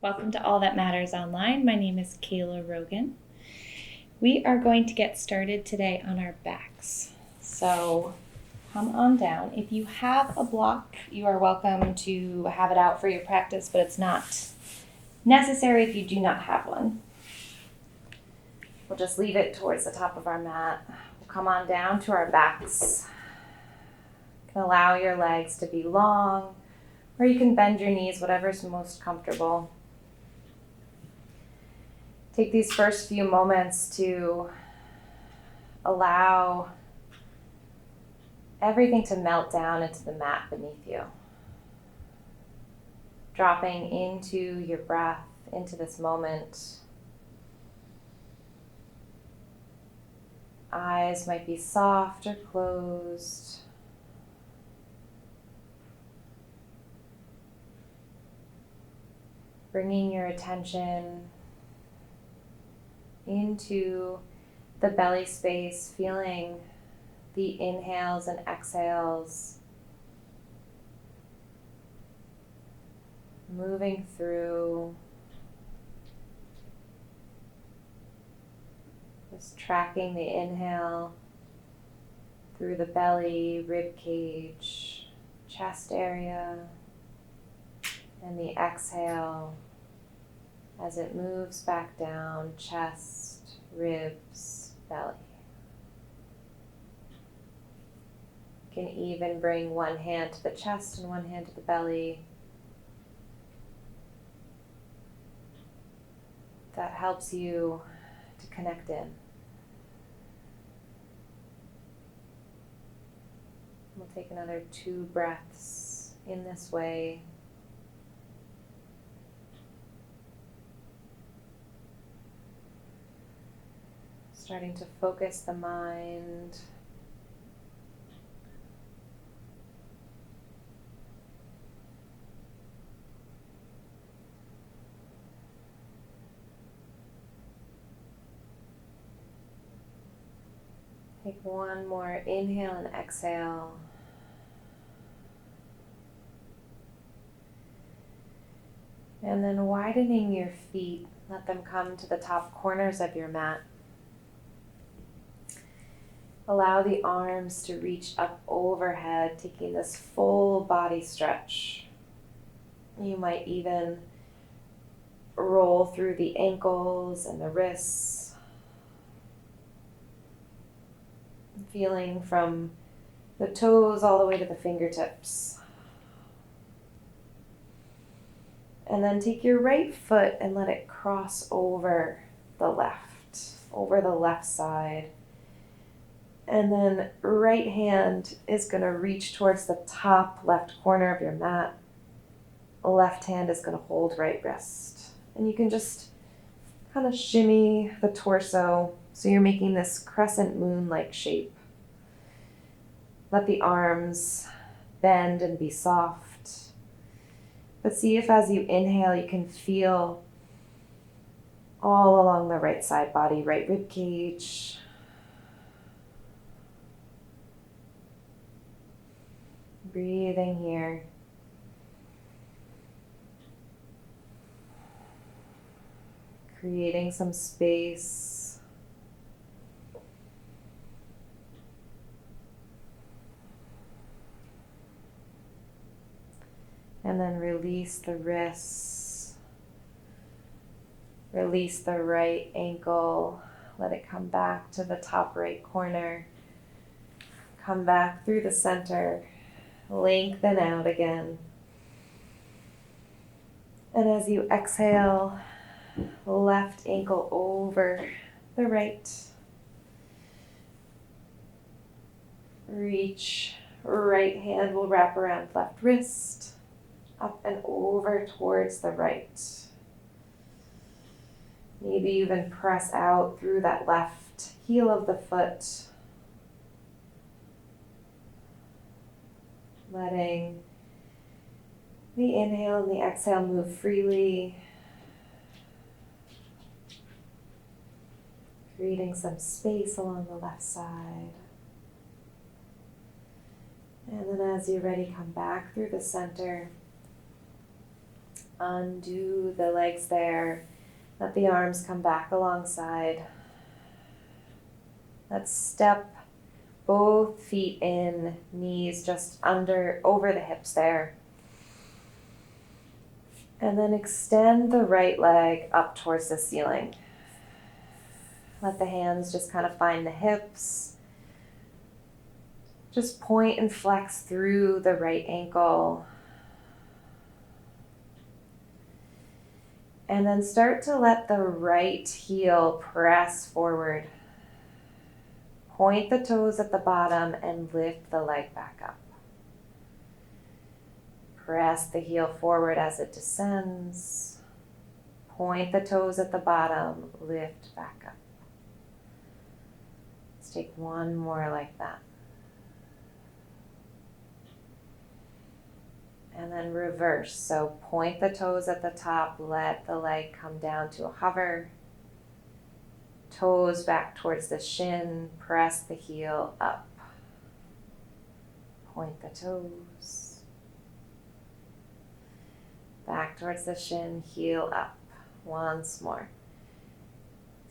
Welcome to All That Matters Online. My name is Kayla Rogan. We are going to get started today on our backs. So come on down. If you have a block, you are welcome to have it out for your practice, but it's not necessary if you do not have one. We'll just leave it towards the top of our mat. We'll come on down to our backs. You can allow your legs to be long, or you can bend your knees, whatever's most comfortable. Take these first few moments to allow everything to melt down into the mat beneath you. Dropping into your breath, into this moment. Eyes might be soft or closed. Bringing your attention into the belly space, feeling the inhales and exhales moving through. Just tracking the inhale through the belly, rib cage, chest area, and the exhale as it moves back down, chest, ribs, belly. You can even bring one hand to the chest and one hand to the belly. That helps you to connect in. We'll take another 2 breaths in this way. Starting to focus the mind. Take one more inhale and exhale. And then widening your feet, let them come to the top corners of your mat. Allow the arms to reach up overhead, taking this full body stretch. You might even roll through the ankles and the wrists, feeling from the toes all the way to the fingertips. And then take your right foot and let it cross over the left side. And then right hand is going to reach towards the top left corner of your mat. Left hand is going to hold right wrist. And you can just kind of shimmy the torso so you're making this crescent moon-like shape. Let the arms bend and be soft. But see if as you inhale you can feel all along the right side body, right rib cage. Breathing here. Creating some space. And then release the wrists. Release the right ankle. Let it come back to the top right corner. Come back through the center. Lengthen out again. And as you exhale, left ankle over the right. Reach, right hand will wrap around left wrist, up and over towards the right. Maybe even press out through that left heel of the foot. Letting the inhale and the exhale move freely. Creating some space along the left side. And then as you're ready, come back through the center. Undo the legs there. Let the arms come back alongside. Let's step both feet in, knees just over the hips there. And then extend the right leg up towards the ceiling. Let the hands just kind of find the hips. Just point and flex through the right ankle. And then start to let the right heel press forward. Point the toes at the bottom and lift the leg back up. Press the heel forward as it descends. Point the toes at the bottom, lift back up. Let's take one more like that. And then reverse. So point the toes at the top, let the leg come down to a hover. Toes back towards the shin, press the heel up. Point the toes. Back towards the shin, heel up. Once more.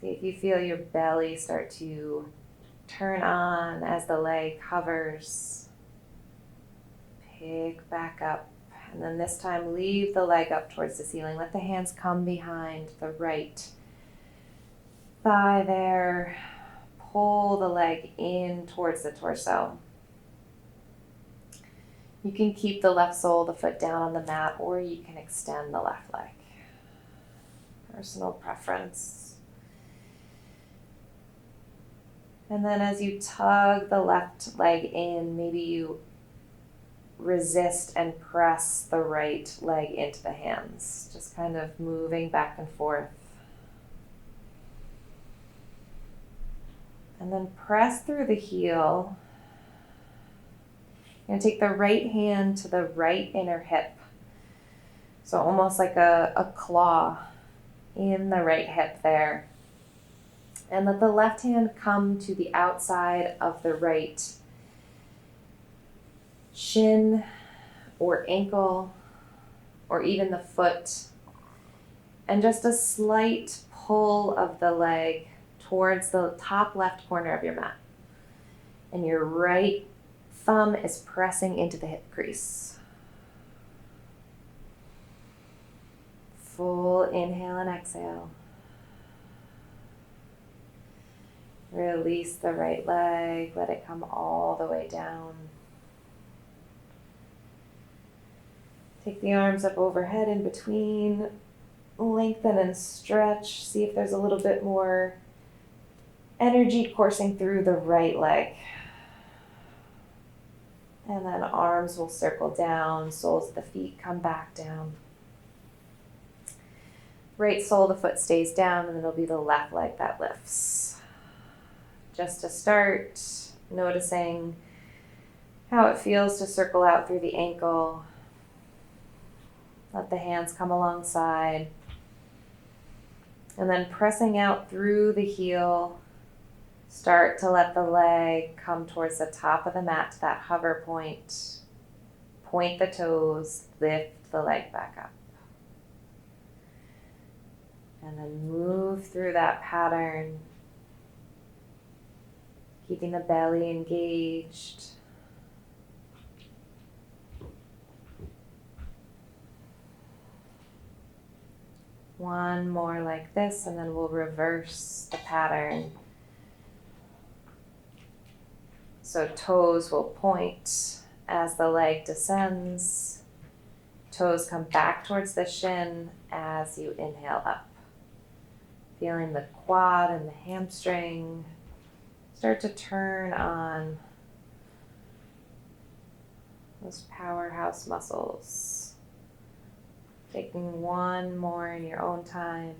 See if you feel your belly start to turn on as the leg hovers. Pick back up. And then this time, leave the leg up towards the ceiling. Let the hands come behind the right thigh there. Pull the leg in towards the torso. You can keep the left sole of the foot down on the mat, or you can extend the left leg. Personal preference. And then as you tug the left leg in, maybe you resist and press the right leg into the hands, just kind of moving back and forth. And then press through the heel. You're going to take the right hand to the right inner hip. So almost like a claw in the right hip there. And let the left hand come to the outside of the right shin or ankle or even the foot. And just a slight pull of the leg towards the top left corner of your mat. And your right thumb is pressing into the hip crease. Full inhale and exhale. Release the right leg, let it come all the way down. Take the arms up overhead in between, lengthen and stretch. See if there's a little bit more energy coursing through the right leg. And then arms will circle down, soles of the feet come back down. Right sole of the foot stays down, and then it'll be the left leg that lifts. Just to start, noticing how it feels to circle out through the ankle. Let the hands come alongside. And then pressing out through the heel, start to let the leg come towards the top of the mat to that hover point. Point the toes, lift the leg back up. And then move through that pattern, keeping the belly engaged. One more like this, and then we'll reverse the pattern. So toes will point as the leg descends. Toes come back towards the shin as you inhale up. Feeling the quad and the hamstring start to turn on. Those powerhouse muscles. Taking one more in your own time.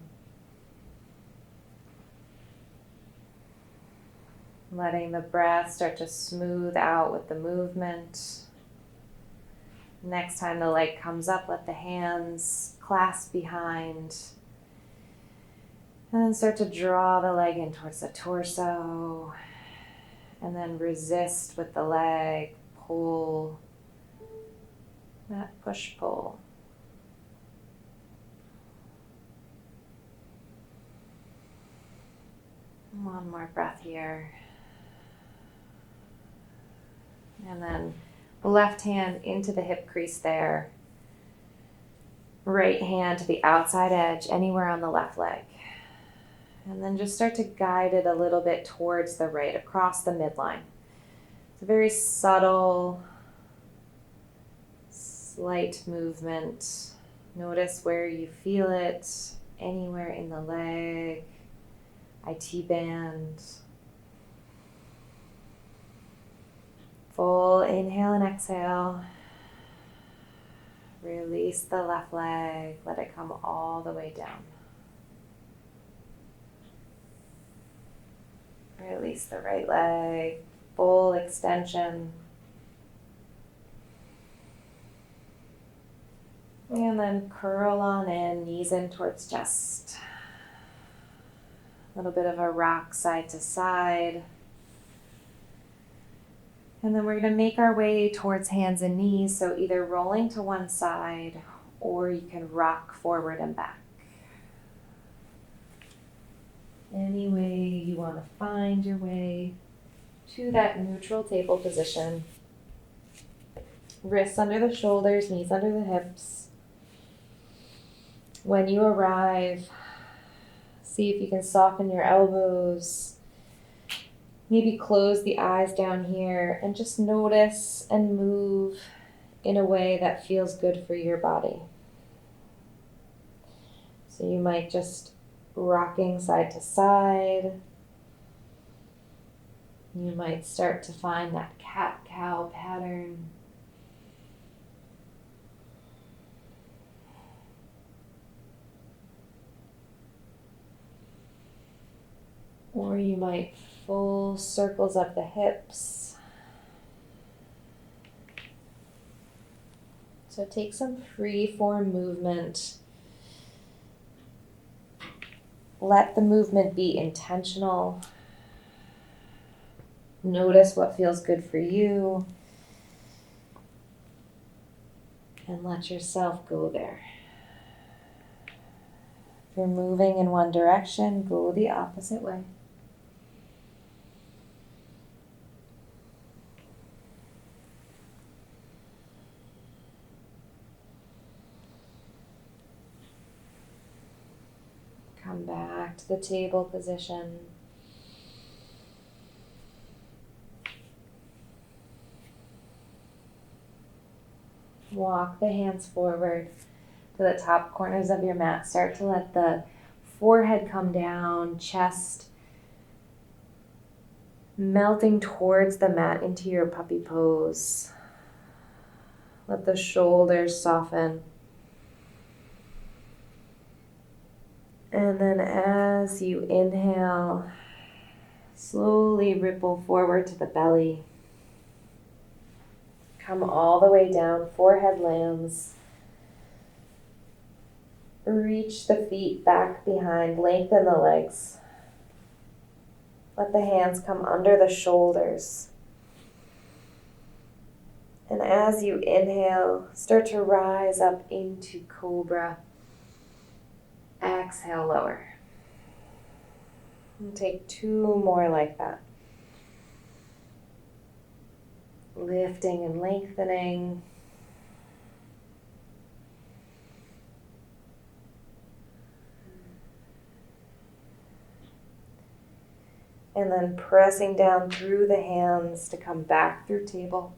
Letting the breath start to smooth out with the movement. Next time the leg comes up, let the hands clasp behind. And then start to draw the leg in towards the torso. And then resist with the leg, pull. That push-pull. One more breath here. And then left hand into the hip crease there. Right hand to the outside edge, anywhere on the left leg. And then just start to guide it a little bit towards the right, across the midline. It's a very subtle, slight movement. Notice where you feel it, anywhere in the leg, IT band. Full inhale and exhale. Release the left leg, let it come all the way down. Release the right leg, full extension. And then curl on in, knees in towards chest. A little bit of a rock side to side. And then we're going to make our way towards hands and knees, so either rolling to one side or you can rock forward and back. Any way you want to find your way to that neutral table position. Wrists under the shoulders, knees under the hips. When you arrive, see if you can soften your elbows. Maybe close the eyes down here and just notice and move in a way that feels good for your body. So you might just rocking side to side. You might start to find that cat-cow pattern. Or you might full circles up the hips. So take some free form movement. Let the movement be intentional. Notice what feels good for you. And let yourself go there. If you're moving in one direction, go the opposite way. Come back to the table position. Walk the hands forward to the top corners of your mat. Start to let the forehead come down, chest melting towards the mat into your puppy pose. Let the shoulders soften. And then as you inhale, slowly ripple forward to the belly. Come all the way down, forehead lands. Reach the feet back behind, lengthen the legs. Let the hands come under the shoulders. And as you inhale, start to rise up into cobra. Exhale, lower. And take two more like that. Lifting and lengthening. And then pressing down through the hands to come back through table.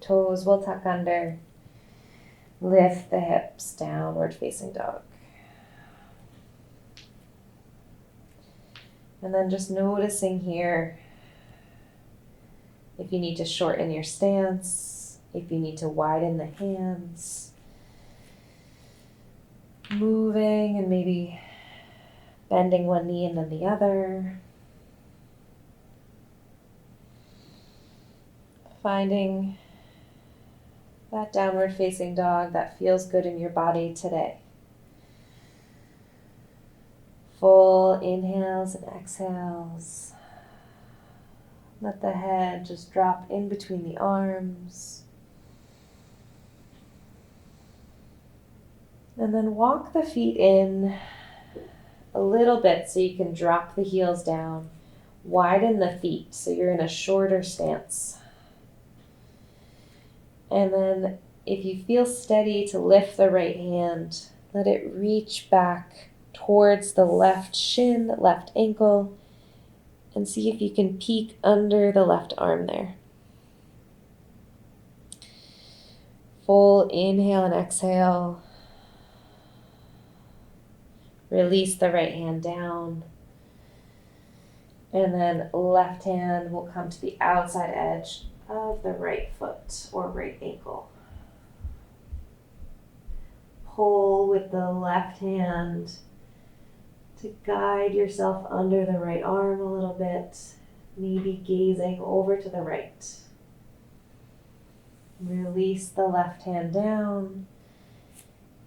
Toes will tuck under. Lift the hips, downward facing dog. And then just noticing here if you need to shorten your stance, if you need to widen the hands. Moving and maybe bending one knee and then the other. Finding that downward facing dog that feels good in your body today. Full inhales and exhales. Let the head just drop in between the arms. And then walk the feet in a little bit so you can drop the heels down. Widen the feet so you're in a shorter stance. And then if you feel steady to lift the right hand, let it reach back towards the left shin, left ankle, and see if you can peek under the left arm there. Full inhale and exhale. Release the right hand down. And then left hand will come to the outside edge of the right foot or right ankle. Pull with the left hand to guide yourself under the right arm a little bit, maybe gazing over to the right. Release the left hand down,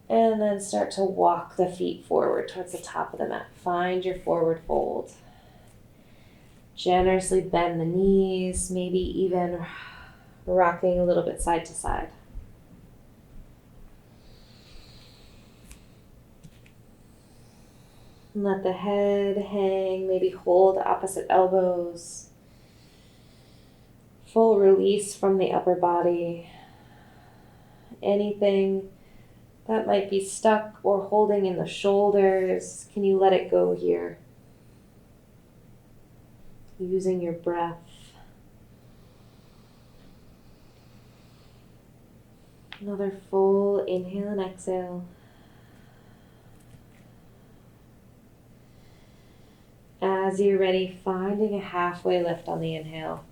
and then start to walk the feet forward towards the top of the mat. Find your forward fold. Generously bend the knees, maybe even rocking a little bit side to side. Let the head hang, maybe hold opposite elbows. Full release from the upper body. Anything that might be stuck or holding in the shoulders, can you let it go here? Using your breath. Another full inhale and exhale. As you're ready, finding a halfway lift on the inhale.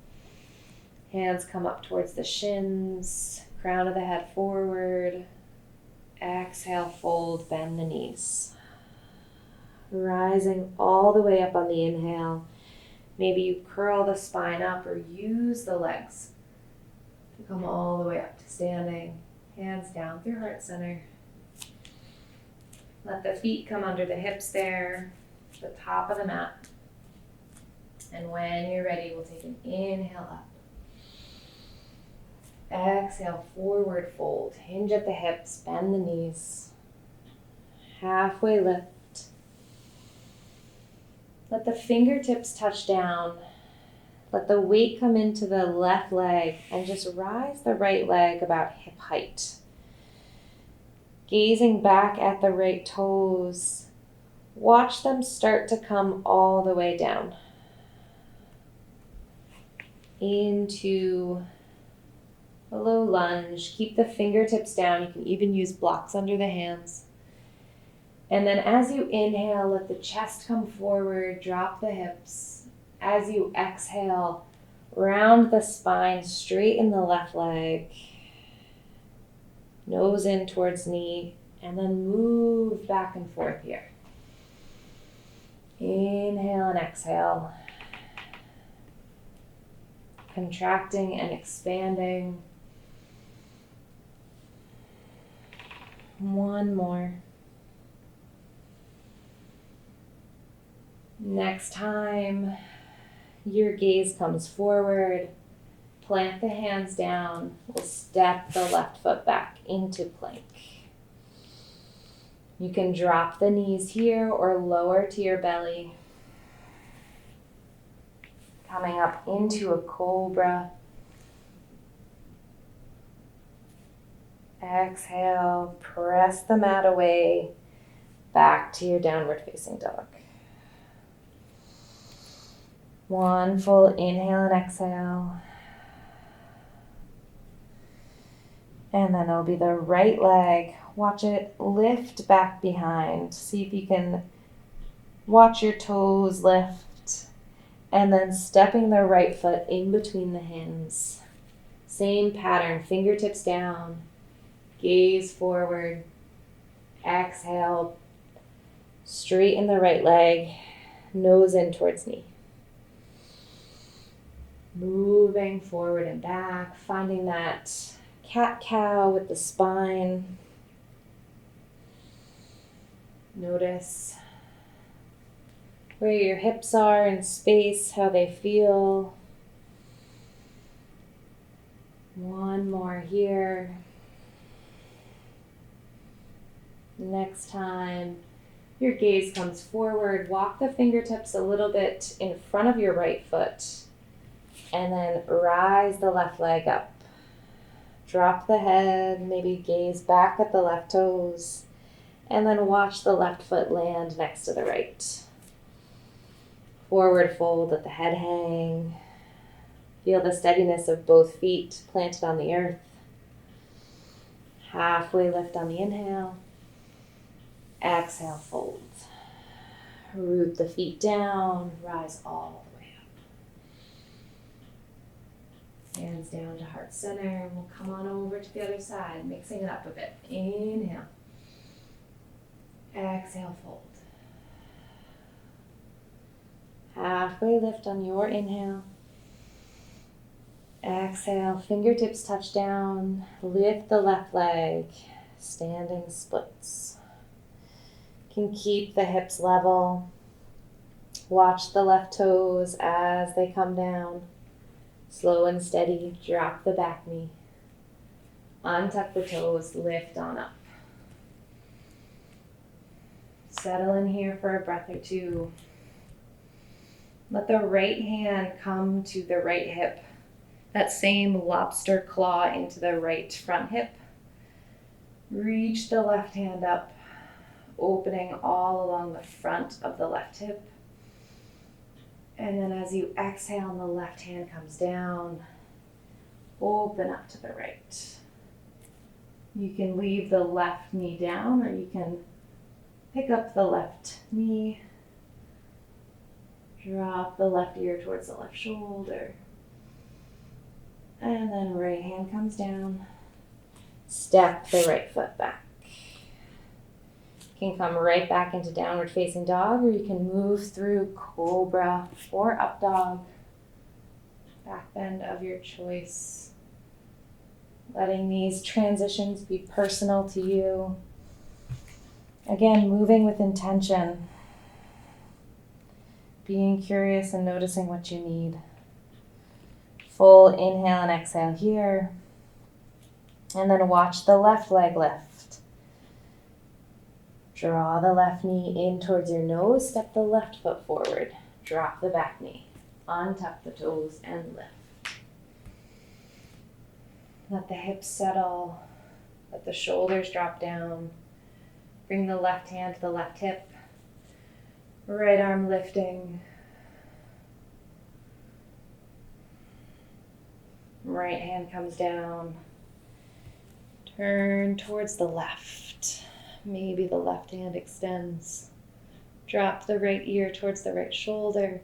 Hands come up towards the shins, crown of the head forward. Exhale, fold, bend the knees. Rising all the way up on the inhale. Maybe you curl the spine up or use the legs to come all the way up to standing. Hands down through heart center. Let the feet come under the hips there, the top of the mat. And when you're ready, we'll take an inhale up. Exhale, forward fold. Hinge at the hips, bend the knees. Halfway lift. Let the fingertips touch down. Let the weight come into the left leg and just rise the right leg about hip height. Gazing back at the right toes, watch them start to come all the way down into a low lunge. Keep the fingertips down. You can even use blocks under the hands. And then as you inhale, let the chest come forward, drop the hips. As you exhale, round the spine, straighten the left leg. Nose in towards knee, and then move back and forth here. Inhale and exhale. Contracting and expanding. One more. Next time your gaze comes forward, plant the hands down. We'll step the left foot back into plank. You can drop the knees here or lower to your belly. Coming up into a cobra. Exhale, press the mat away, back to your downward facing dog. One full inhale and exhale. And then it'll be the right leg. Watch it lift back behind. See if you can watch your toes lift. And then stepping the right foot in between the hands. Same pattern, fingertips down, gaze forward. Exhale, straighten the right leg, nose in towards knee. Moving forward and back, finding that cat-cow with the spine. Notice where your hips are in space, how they feel. One more here. Next time, Your gaze comes forward. Walk the fingertips a little bit in front of your right foot. And then rise the left leg up. Drop the head, maybe gaze back at the left toes. And then watch the left foot land next to the right. Forward fold, let the head hang. Feel the steadiness of both feet planted on the earth. Halfway lift on the inhale. Exhale, fold. Root the feet down, rise all the way up. Hands down to heart center, and we'll come on over to the other side, mixing it up a bit. Inhale. Exhale, fold. Halfway lift on your inhale. Exhale, fingertips touch down. Lift the left leg, standing splits. Can keep the hips level. Watch the left toes as they come down. Slow and steady, drop the back knee. Untuck the toes, lift on up. Settle in here for a breath or two. Let the right hand come to the right hip. That same lobster claw into the right front hip. Reach the left hand up, opening all along the front of the left hip. And then as you exhale and the left hand comes down, open up to the right. You can leave the left knee down, or you can pick up the left knee. Drop the left ear towards the left shoulder. And then right hand comes down. Step the right foot back. You can come right back into downward facing dog, or you can move through cobra or up dog. Back bend of your choice. Letting these transitions be personal to you. Again, moving with intention. Being curious and noticing what you need. Full inhale and exhale here. And then watch the left leg lift. Draw the left knee in towards your nose. Step the left foot forward. Drop the back knee. Untuck the toes and lift. Let the hips settle. Let the shoulders drop down. Bring the left hand to the left hip. Right arm lifting. Right hand comes down. Turn towards the left. Maybe the left hand extends. Drop the right ear towards the right shoulder.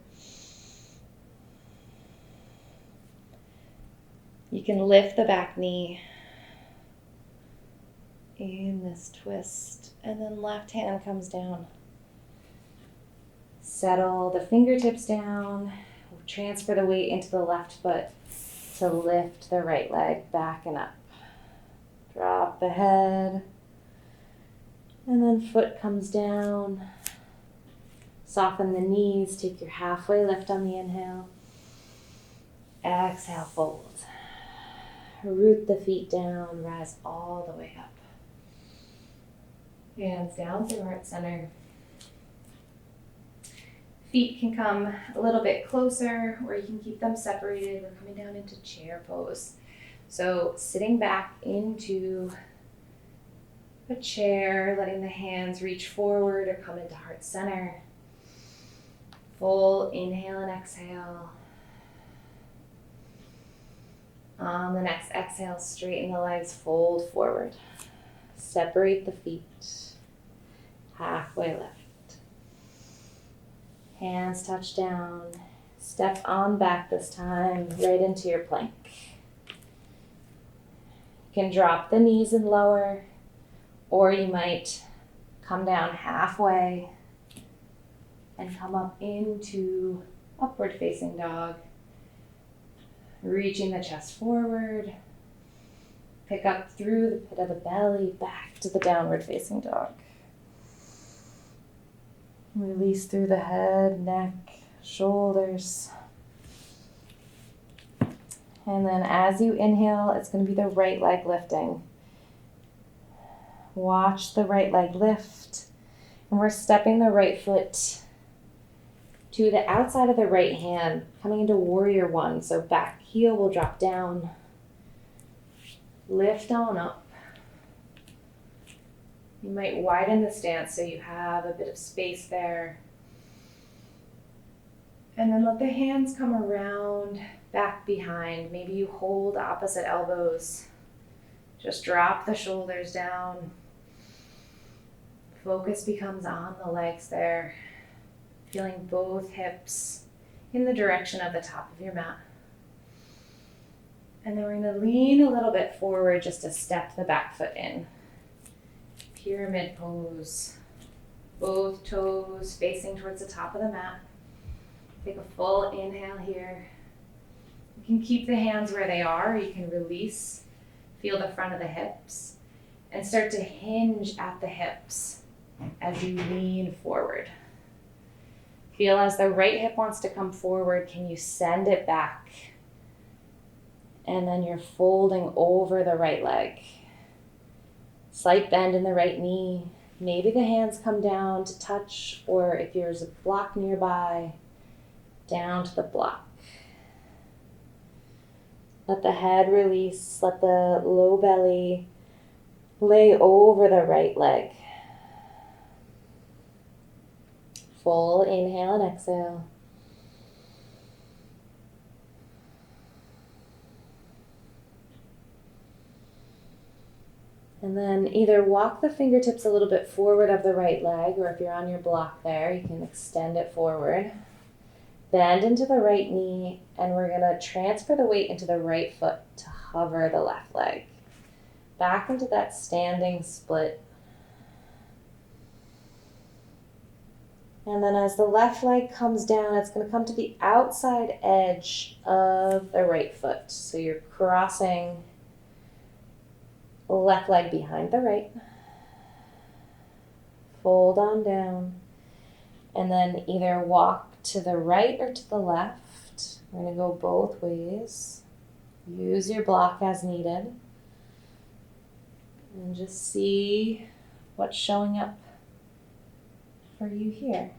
You can lift the back knee in this twist, and then left hand comes down. Settle the fingertips down. Transfer the weight into the left foot to lift the right leg back and up. Drop the head. And then foot comes down. Soften the knees. Take your halfway lift on the inhale. Exhale, fold. Root the feet down. Rise all the way up. Hands down through heart center. Feet can come a little bit closer, or you can keep them separated. We're coming down into chair pose. So sitting back into a chair, letting the hands reach forward or come into heart center. Full inhale and exhale. On the next exhale, straighten the legs, fold forward. Separate the feet. Halfway lift. Hands touch down. Step on back this time, right into your plank. You can drop the knees and lower, or you might come down halfway and come up into upward facing dog. Reaching the chest forward. Pick up through the pit of the belly, back to the downward facing dog. Release through the head, neck, shoulders. And then as you inhale, it's going to be the right leg lifting. Watch the right leg lift. And we're stepping the right foot to the outside of the right hand, coming into warrior one. So back heel will drop down. Lift on up. You might widen the stance so you have a bit of space there. And then let the hands come around, back behind. Maybe you hold opposite elbows. Just drop the shoulders down. Focus becomes on the legs there. Feeling both hips in the direction of the top of your mat. And then we're going to lean a little bit forward just to step the back foot in. Pyramid pose. Both toes facing towards the top of the mat. Take a full inhale here. You can keep the hands where they are, or you can release. Feel the front of the hips and start to hinge at the hips as you lean forward. Feel as the right hip wants to come forward, can you send it back? And then you're folding over the right leg. Slight bend in the right knee. Maybe the hands come down to touch, or if there's a block nearby, down to the block. Let the head release, let the low belly lay over the right leg. Full inhale and exhale. And then either walk the fingertips a little bit forward of the right leg, or if you're on your block there, you can extend it forward. Bend into the right knee, and we're going to transfer the weight into the right foot to hover the left leg. Back into that standing split. And then as the left leg comes down, it's going to come to the outside edge of the right foot. So you're crossing the left leg behind the right. Fold on down. And then either walk to the right or to the left. We're going to go both ways. Use your block as needed. And just see what's showing up for you here.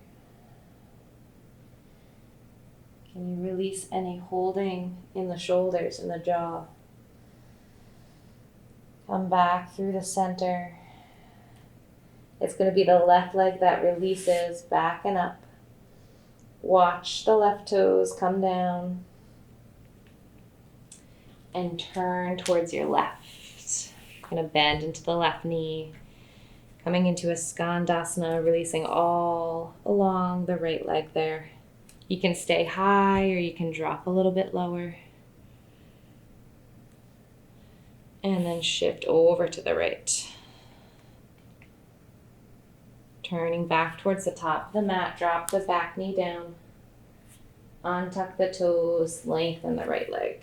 Can you release any holding in the shoulders and the jaw? Come back through the center. It's going to be the left leg that releases back and up. Watch the left toes come down and turn towards your left. Going to bend into the left knee, coming into a skandasana, releasing all along the right leg there. You can stay high or you can drop a little bit lower. And then shift over to the right. Turning back towards the top of the mat, drop the back knee down. Untuck the toes, lengthen the right leg.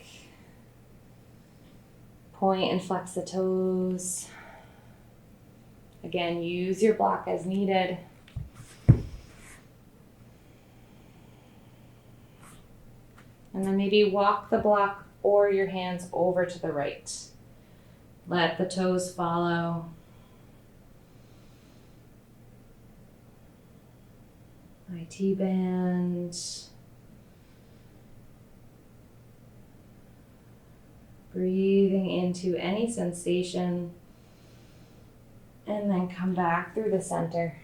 Point and flex the toes. Again, use your block as needed. And then maybe walk the block or your hands over to the right. Let the toes follow. IT band. Breathing into any sensation. And then come back through the center.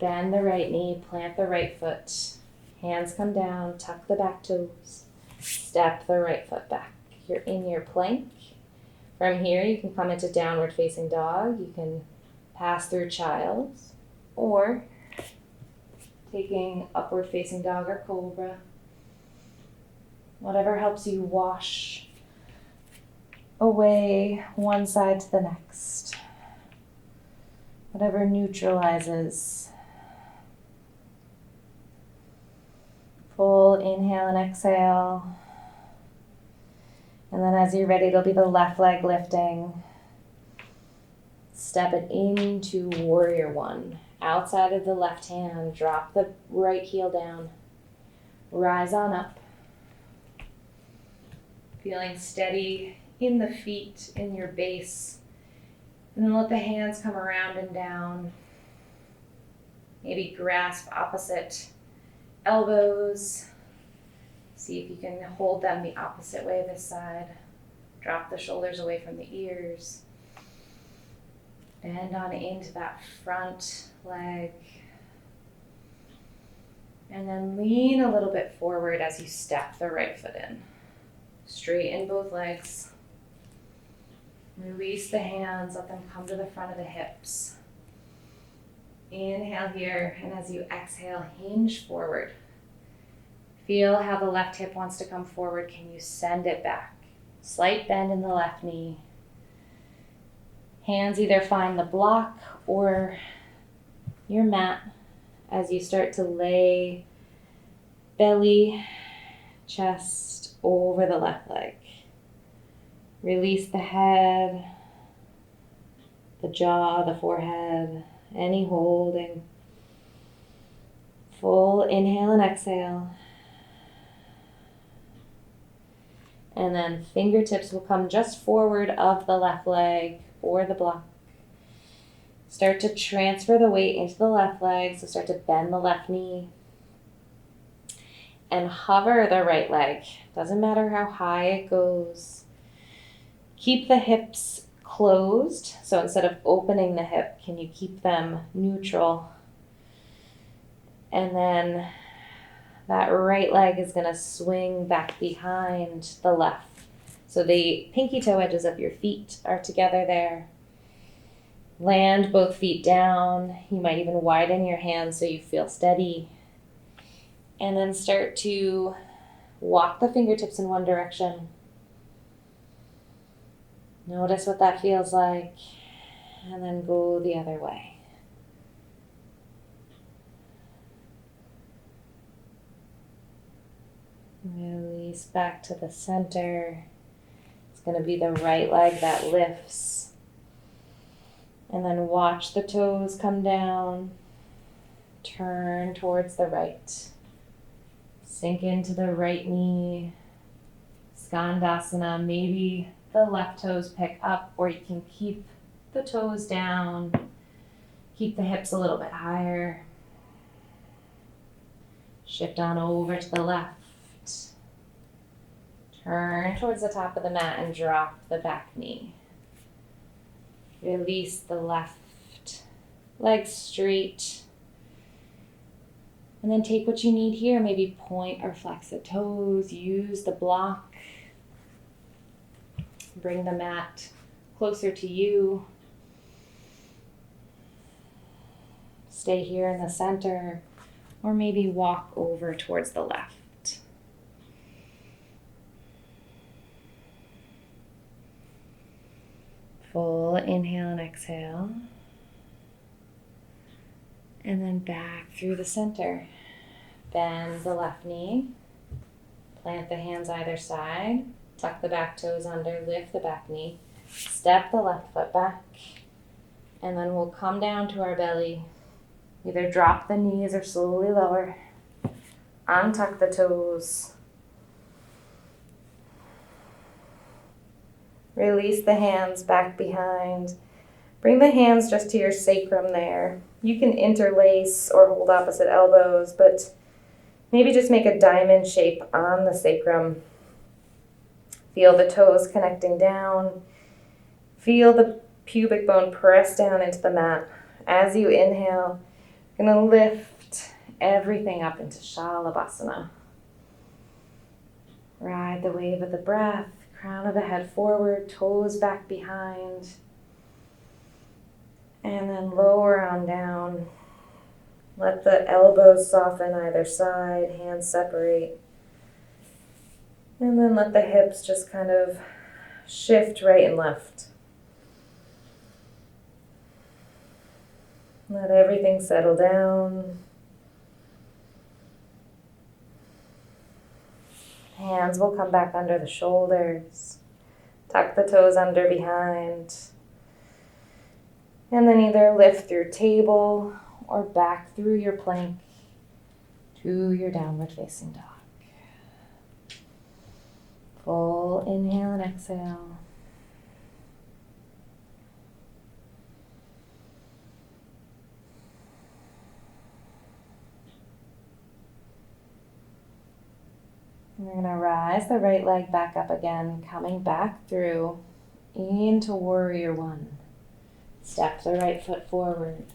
Bend the right knee, plant the right foot. Hands come down, tuck the back toes. Step the right foot back. You're in your plank. From here, you can come into downward facing dog. You can pass through child, or taking upward facing dog or cobra. Whatever helps you wash away one side to the next. Whatever neutralizes. Full inhale and exhale. And then as you're ready, it'll be the left leg lifting. Step it into warrior one. Outside of the left hand, drop the right heel down. Rise on up. Feeling steady in the feet, in your base. And then let the hands come around and down. Maybe grasp opposite elbows. See if you can hold them the opposite way this side. Drop the shoulders away from the ears. Bend on into that front leg. And then lean a little bit forward as you step the right foot in. Straighten both legs. Release the hands, let them come to the front of the hips. Inhale here, and as you exhale, hinge forward. Feel how the left hip wants to come forward. Can you send it back? Slight bend in the left knee. Hands either find the block or your mat as you start to lay belly, chest over the left leg. Release the head, the jaw, the forehead, any holding. Full inhale and exhale. And then fingertips will come just forward of the left leg or the block. Start to transfer the weight into the left leg, so start to bend the left knee. And hover the right leg. Doesn't matter how high it goes. Keep the hips closed. So instead of opening the hip, can you keep them neutral? And then that right leg is going to swing back behind the left. So the pinky toe edges of your feet are together there. Land both feet down. You might even widen your hands so you feel steady. And then start to walk the fingertips in one direction. Notice what that feels like. And then go the other way. Release back to the center. It's going to be the right leg that lifts. And then watch the toes come down. Turn towards the right. Sink into the right knee. Skandasana. Maybe the left toes pick up, or you can keep the toes down. Keep the hips a little bit higher. Shift on over to the left. Turn towards the top of the mat and drop the back knee. Release the left leg straight. And then take what you need here. Maybe point or flex the toes. Use the block. Bring the mat closer to you. Stay here in the center. Or maybe walk over towards the left. Full inhale and exhale. And then back through the center. Bend the left knee. Plant the hands either side. Tuck the back toes under. Lift the back knee. Step the left foot back. And then we'll come down to our belly. Either drop the knees or slowly lower. Untuck the toes. Release the hands back behind. Bring the hands just to your sacrum there. You can interlace or hold opposite elbows, but maybe just make a diamond shape on the sacrum. Feel the toes connecting down. Feel the pubic bone press down into the mat. As you inhale, you're going to lift everything up into Shalabhasana. Ride the wave of the breath. Crown of the head forward, toes back behind. And then lower on down. Let the elbows soften either side, hands separate. And then let the hips just kind of shift right and left. Let everything settle down. Hands will come back under the shoulders. Tuck the toes under behind. And then either lift through table or back through your plank to your downward facing dog. Full inhale and exhale. We're going to rise the right leg back up again, coming back through into warrior one. Step the right foot forward.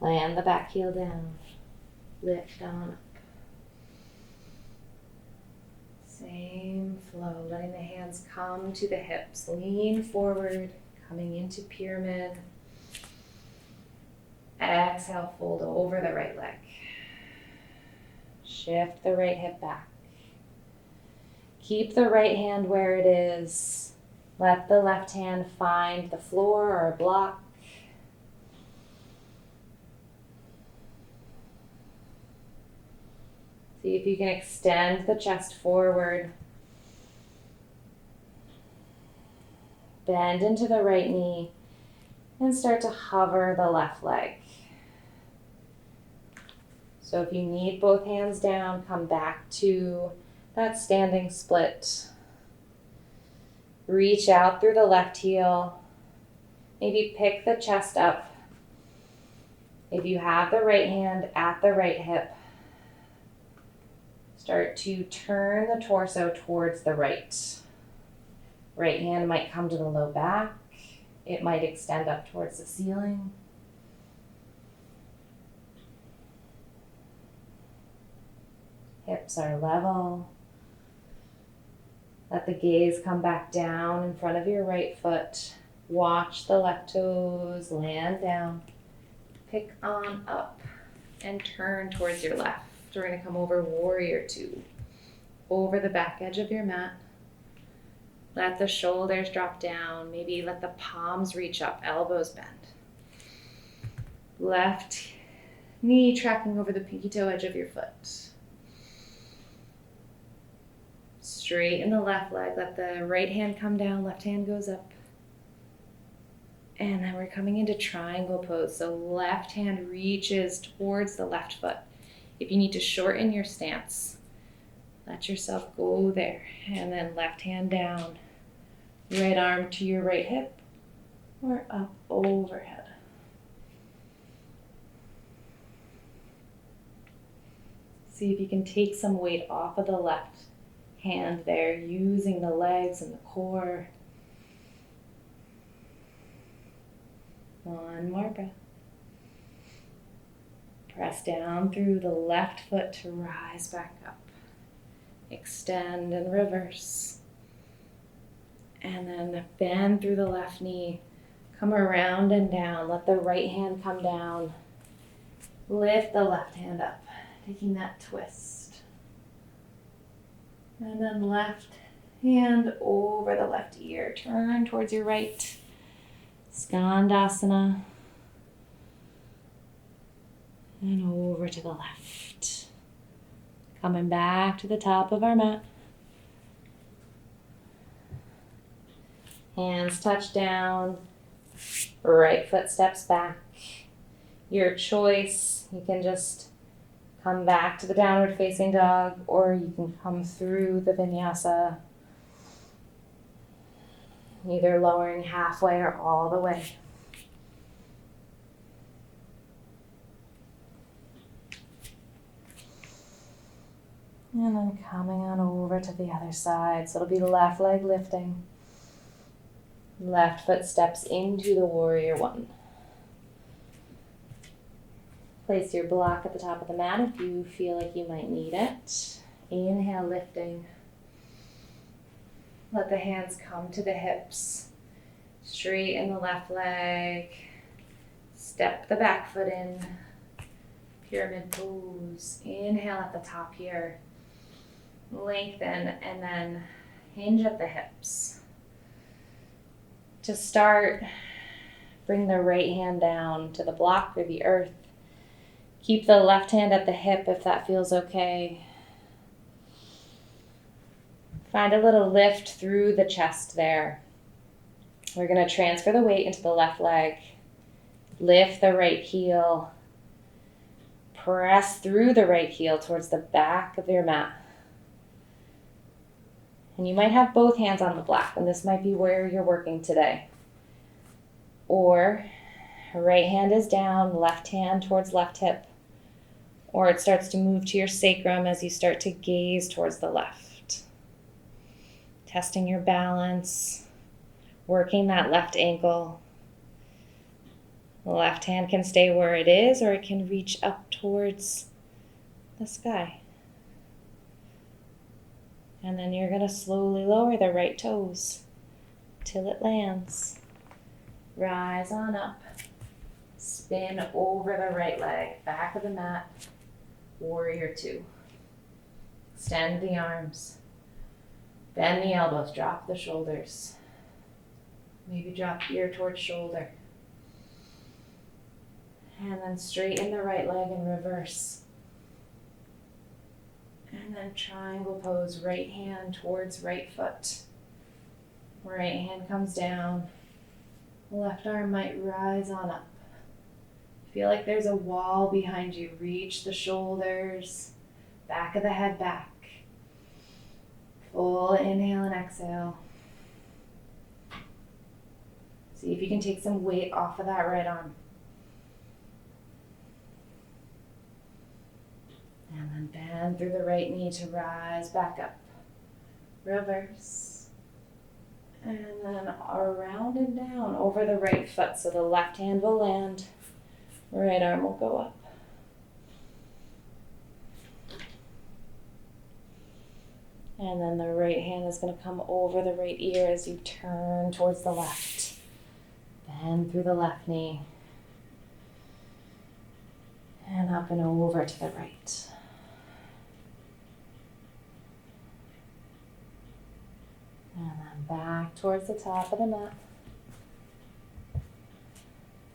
Land the back heel down. Lift on up. Same flow, letting the hands come to the hips. Lean forward, coming into pyramid. Exhale, fold over the right leg. Shift the right hip back. Keep the right hand where it is. Let the left hand find the floor or a block. See if you can extend the chest forward. Bend into the right knee and start to hover the left leg. So if you need both hands down, come back to that standing split. Reach out through the left heel. Maybe pick the chest up. If you have the right hand at the right hip, start to turn the torso towards the right. Right hand might come to the low back. It might extend up towards the ceiling. Hips are level. Let the gaze come back down in front of your right foot. Watch the left toes land down. Pick on up and turn towards your left. We're going to come over warrior two. Over the back edge of your mat. Let the shoulders drop down. Maybe let the palms reach up, elbows bend. Left knee tracking over the pinky toe edge of your foot. Straighten the left leg. Let the right hand come down, left hand goes up. And then we're coming into triangle pose. So left hand reaches towards the left foot. If you need to shorten your stance, let yourself go there. And then left hand down. Right arm to your right hip or up overhead. See if you can take some weight off of the left hand there, using the legs and the core. One more breath. Press down through the left foot to rise back up. Extend and reverse. And then bend through the left knee. Come around and down. Let the right hand come down. Lift the left hand up, taking that twist. And then left hand over the left ear. Turn towards your right. Skandasana. And over to the left. Coming back to the top of our mat. Hands touch down. Right foot steps back. Your choice. You can just come back to the downward facing dog, or you can come through the vinyasa, either lowering halfway or all the way. And then coming on over to the other side. So it'll be the left leg lifting. Left foot steps into the warrior one. Place your block at the top of the mat if you feel like you might need it. Inhale, lifting. Let the hands come to the hips. Straighten the left leg. Step the back foot in. Pyramid pose. Inhale at the top here. Lengthen and then hinge at the hips. To start, bring the right hand down to the block or the earth. Keep the left hand at the hip if that feels okay. Find a little lift through the chest there. We're going to transfer the weight into the left leg. Lift the right heel. Press through the right heel towards the back of your mat. And you might have both hands on the block, and this might be where you're working today. Or right hand is down, left hand towards left hip. Or it starts to move to your sacrum as you start to gaze towards the left. Testing your balance, working that left ankle. The left hand can stay where it is, or it can reach up towards the sky. And then you're going to slowly lower the right toes till it lands. Rise on up. Spin over the right leg, back of the mat. Warrior two. Extend the arms. Bend the elbows, drop the shoulders. Maybe drop ear towards shoulder. And then straighten the right leg in reverse. And then triangle pose, right hand towards right foot. Right hand comes down. Left arm might rise on up. Feel like there's a wall behind you. Reach the shoulders, back of the head back. Full inhale and exhale. See if you can take some weight off of that right arm. And then bend through the right knee to rise back up. Reverse. And then around and down over the right foot. So the left hand will land, right arm will go up. And then the right hand is going to come over the right ear as you turn towards the left. Bend through the left knee. And up and over to the right. And then back towards the top of the mat.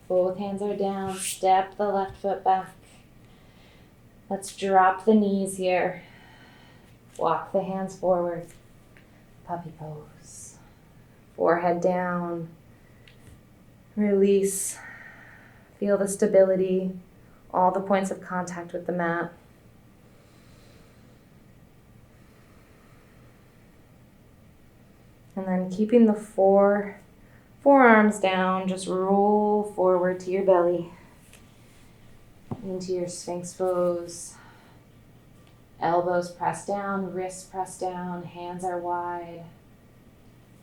Both hands are down. Step the left foot back. Let's drop the knees here. Walk the hands forward. Puppy pose. Forehead down. Release. Feel the stability. All the points of contact with the mat. And then keeping the forearms down, just roll forward to your belly. Into your Sphinx pose. Elbows press down, wrists press down, hands are wide.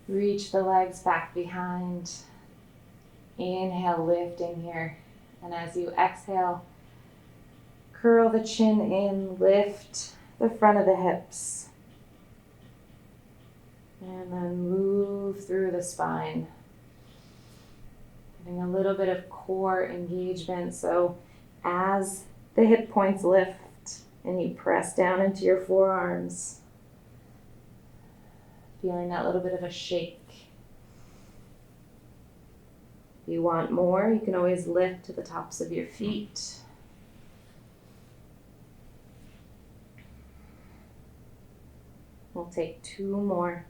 Reach the legs back behind. Inhale, lifting here. And as you exhale, curl the chin in, lift the front of the hips. And then move through the spine. Getting a little bit of core engagement. So as the hip points lift and you press down into your forearms, feeling that little bit of a shake. If you want more, you can always lift to the tops of your feet. We'll take 2 more.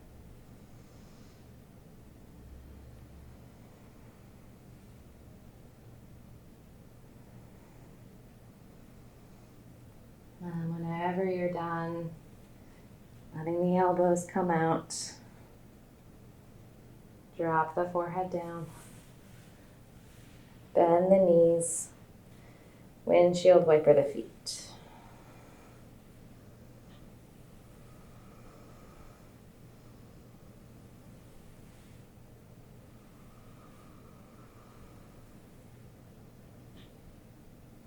And whenever you're done, letting the elbows come out, drop the forehead down, bend the knees, windshield wiper the feet.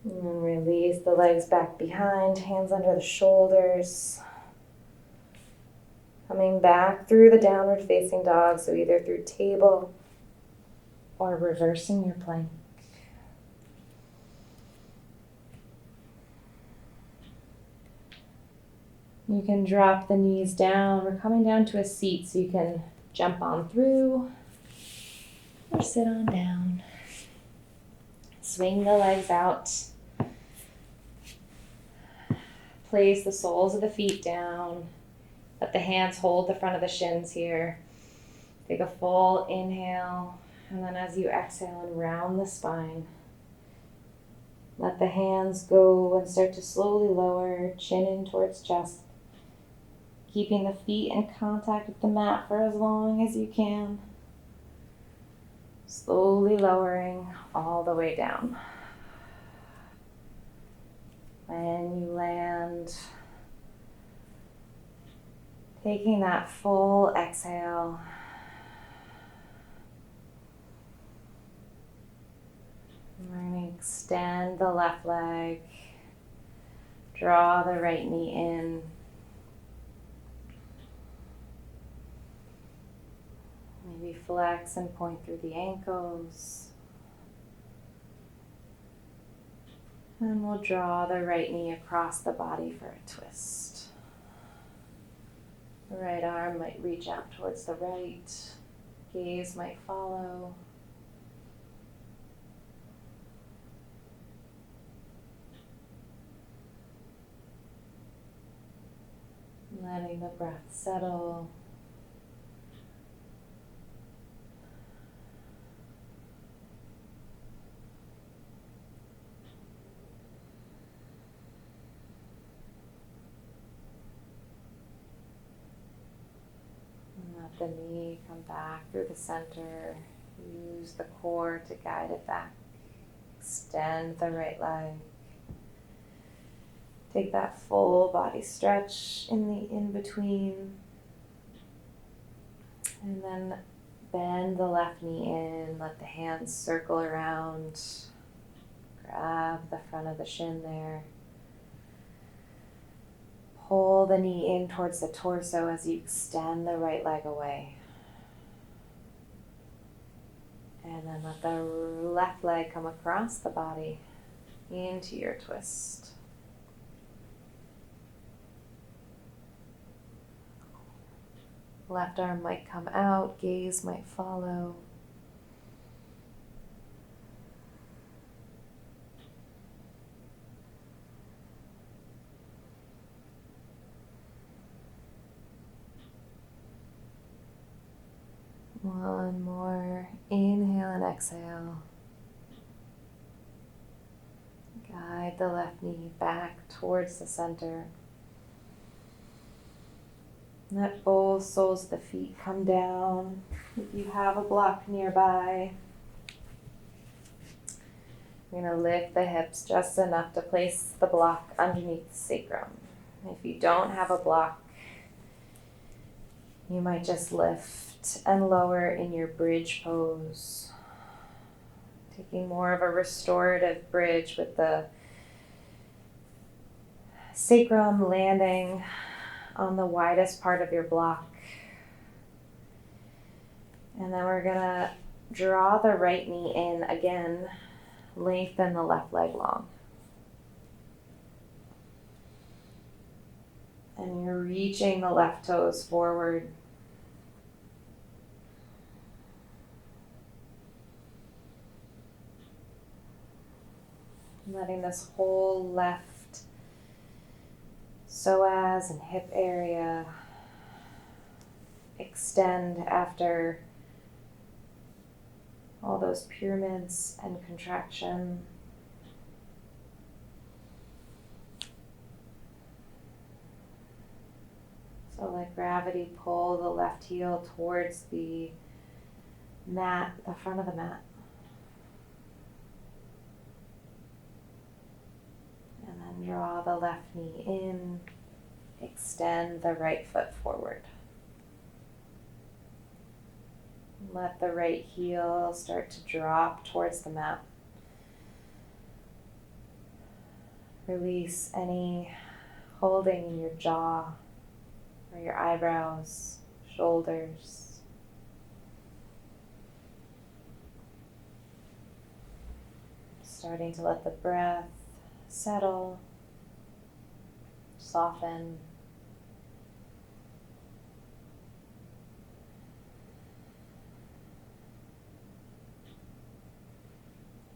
And then release the legs back behind, hands under the shoulders. Coming back through the downward facing dog, so either through table or reversing your plank. You can drop the knees down. We're coming down to a seat, so you can jump on through or sit on down. Swing the legs out. Place the soles of the feet down. Let the hands hold the front of the shins here. Take a full inhale, and then as you exhale and round the spine, let the hands go and start to slowly lower, chin in towards chest, keeping the feet in contact with the mat for as long as you can. Slowly lowering all the way down. When you land, Taking that full exhale. We're going to extend the left leg. Draw the right knee in. Maybe flex and point through the ankles. And we'll draw the right knee across the body for a twist. The right arm might reach out towards the right. Gaze might follow. Letting the breath settle. And let the knee come back through the center. Use the core to guide it back. Extend the right leg. Take that full body stretch in the in-between. And then bend the left knee in. Let the hands circle around. Grab the front of the shin there. Pull the knee in towards the torso as you extend the right leg away. And then let the left leg come across the body into your twist. Left arm might come out, gaze might follow. One more. Inhale and exhale. Guide the left knee back towards the center. Let both soles of the feet come down. If you have a block nearby, you're going to lift the hips just enough to place the block underneath the sacrum. If you don't have a block, you might just lift and lower in your bridge pose. Taking more of a restorative bridge with the sacrum landing on the widest part of your block. And then we're gonna draw the right knee in again, lengthen the left leg long. And you're reaching the left toes forward. Letting this whole left psoas and hip area extend after all those pyramids and contraction. So let gravity pull the left heel towards the mat, the front of the mat. And then draw the left knee in, extend the right foot forward. Let the right heel start to drop towards the mat. Release any holding in your jaw or your eyebrows, shoulders. Starting to let the breath settle, soften.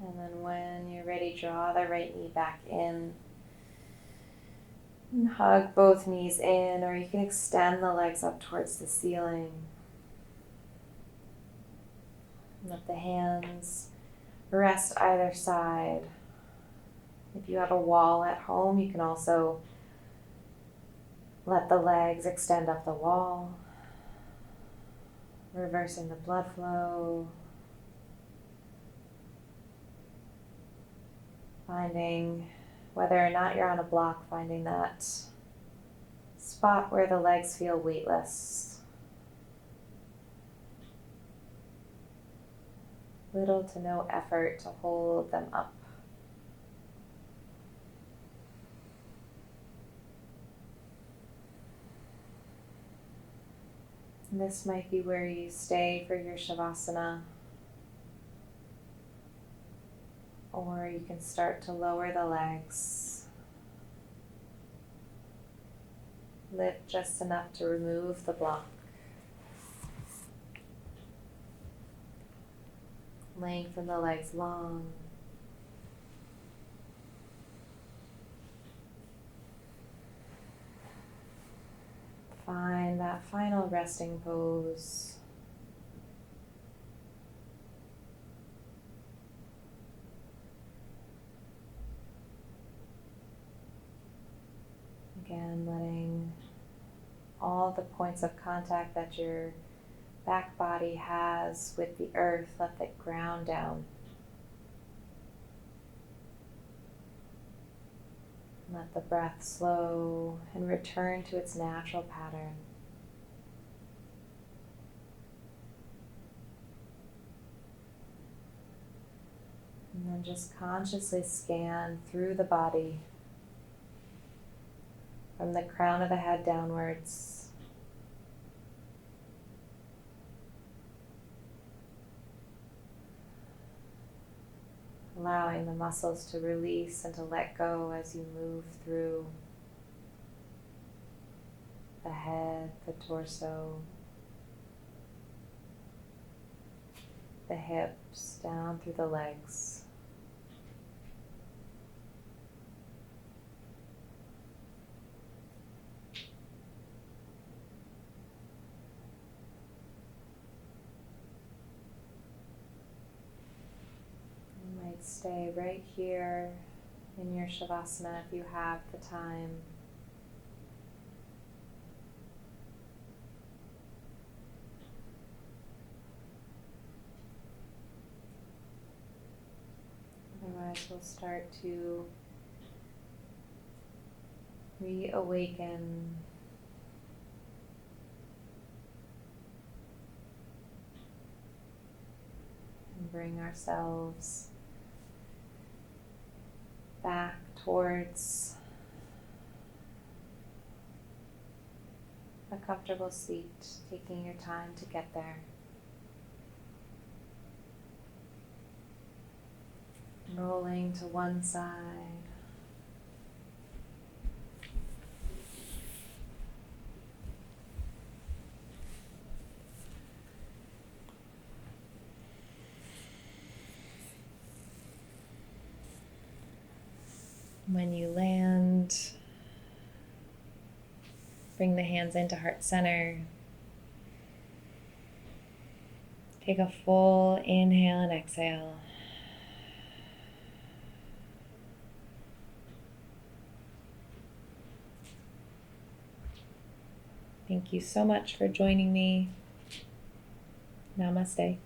And then when you're ready, draw the right knee back in. And hug both knees in, or you can extend the legs up towards the ceiling. Let the hands rest either side. If you have a wall at home, you can also let the legs extend up the wall, reversing the blood flow. Finding, whether or not you're on a block, finding that Spot where the legs feel weightless. Little to no effort to hold them up. And this might be where you stay for your Shavasana. Or you can start to lower the legs. Lift just enough to remove the block. Lengthen the legs long. Find that final resting pose. Again, letting all the points of contact that your back body has with the earth, let that ground down. Let the breath slow and return to its natural pattern. And then just consciously scan through the body from the crown of the head downwards. Allowing the muscles to release and to let go as you move through the head, the torso, the hips, down through the legs. You might stay right here in your Shavasana if you have the time. Otherwise, we'll start to reawaken and bring ourselves back towards a comfortable seat, taking your time to get there. Rolling to one side. When you land, bring the hands into heart center. Take a full inhale and exhale. Thank you so much for joining me. Namaste.